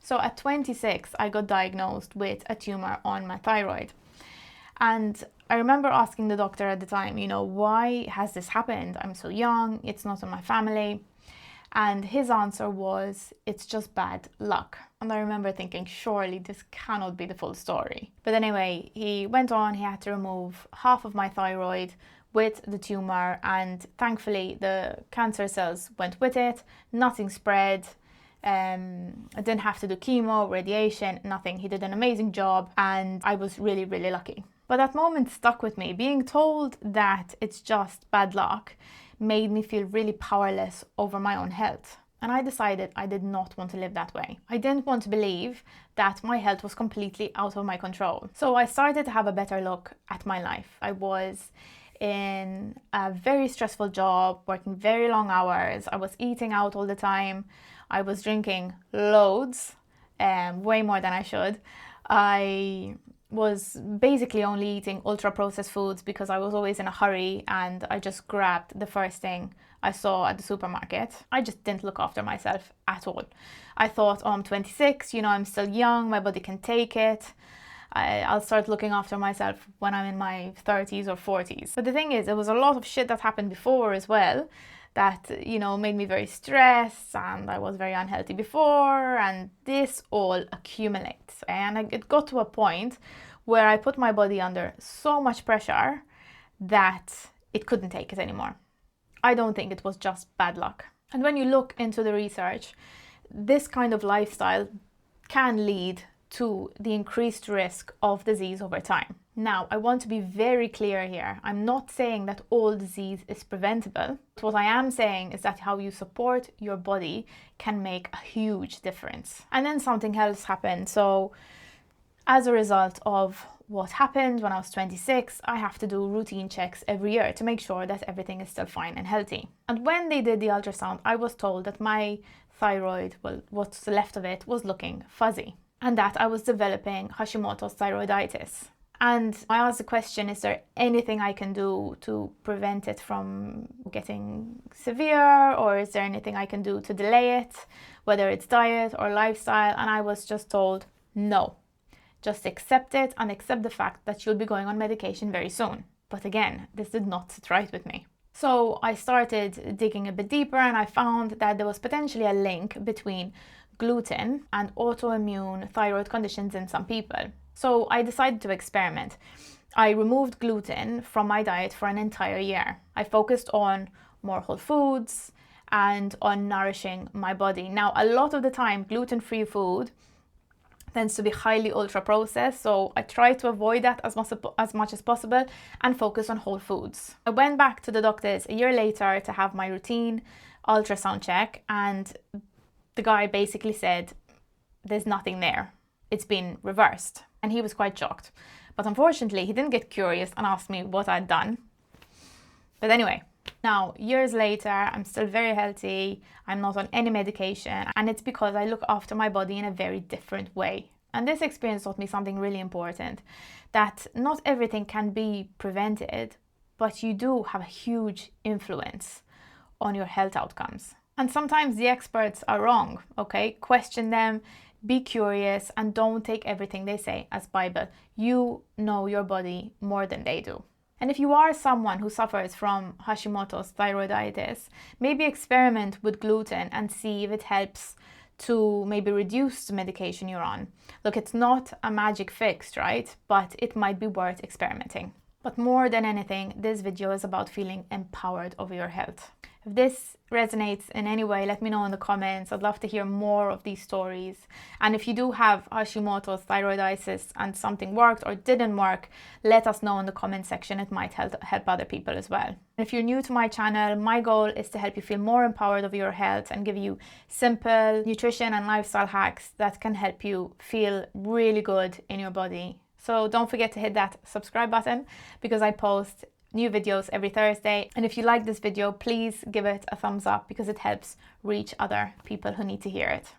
So at 26, I got diagnosed with a tumor on my thyroid. And I remember asking the doctor at the time, why has this happened? I'm so young, it's not in my family. And his answer was, it's just bad luck. And I remember thinking, surely this cannot be the full story. But anyway, he went on, he had to remove half of my thyroid with the tumor, and thankfully the cancer cells went with it, nothing spread. I didn't have to do chemo, radiation, nothing. He did an amazing job, and I was really, really lucky. But that moment stuck with me. Being told that it's just bad luck made me feel really powerless over my own health. And I decided I did not want to live that way. I didn't want to believe that my health was completely out of my control. So I started to have a better look at my life. I was in a very stressful job, working very long hours. I was eating out all the time. I was drinking loads, way more than I should. I was basically only eating ultra processed foods because I was always in a hurry, and I just grabbed the first thing I saw at the supermarket. I just didn't look after myself at all. I thought, oh, I'm 26, I'm still young, my body can take it. I'll start looking after myself when I'm in my 30s or 40s. But the thing is, there was a lot of shit that happened before as well that, made me very stressed, and I was very unhealthy before, and this all accumulates. And it got to a point where I put my body under so much pressure that it couldn't take it anymore. I don't think it was just bad luck. And when you look into the research, this kind of lifestyle can lead to the increased risk of disease over time. Now, I want to be very clear here. I'm not saying that all disease is preventable. What I am saying is that how you support your body can make a huge difference. And then something else happened. So as a result of what happened when I was 26, I have to do routine checks every year to make sure that everything is still fine and healthy. And when they did the ultrasound, I was told that my thyroid, well, what's left of it, was looking fuzzy, and that I was developing Hashimoto's thyroiditis. And I asked the question, is there anything I can do to prevent it from getting severe, or is there anything I can do to delay it, whether it's diet or lifestyle? And I was just told, no, just accept it and accept the fact that you'll be going on medication very soon. But again, this did not sit right with me. So I started digging a bit deeper, and I found that there was potentially a link between gluten and autoimmune thyroid conditions in some people. So I decided to experiment. I removed gluten from my diet for an entire year. I focused on more whole foods and on nourishing my body. Now, a lot of the time, gluten-free food tends to be highly ultra processed, so I try to avoid that as much as possible and focus on whole foods. I went back to the doctors a year later to have my routine ultrasound check, and the guy basically said, there's nothing there. It's been reversed. And he was quite shocked. But unfortunately, he didn't get curious and ask me what I'd done. But anyway, now, years later, I'm still very healthy. I'm not on any medication. And it's because I look after my body in a very different way. And this experience taught me something really important, that not everything can be prevented, but you do have a huge influence on your health outcomes. And sometimes the experts are wrong, okay? Question them, be curious, and don't take everything they say as Bible. You know your body more than they do. And if you are someone who suffers from Hashimoto's thyroiditis, maybe experiment with gluten and see if it helps to maybe reduce the medication you're on. Look, it's not a magic fix, right? But it might be worth experimenting. But more than anything, this video is about feeling empowered over your health. If this resonates in any way, let me know in the comments. I'd love to hear more of these stories. And if you do have Hashimoto's thyroiditis and something worked or didn't work, let us know in the comment section. It might help other people as well. If you're new to my channel, my goal is to help you feel more empowered over your health and give you simple nutrition and lifestyle hacks that can help you feel really good in your body. So don't forget to hit that subscribe button, because I post new videos every Thursday. And if you like this video, please give it a thumbs up, because it helps reach other people who need to hear it.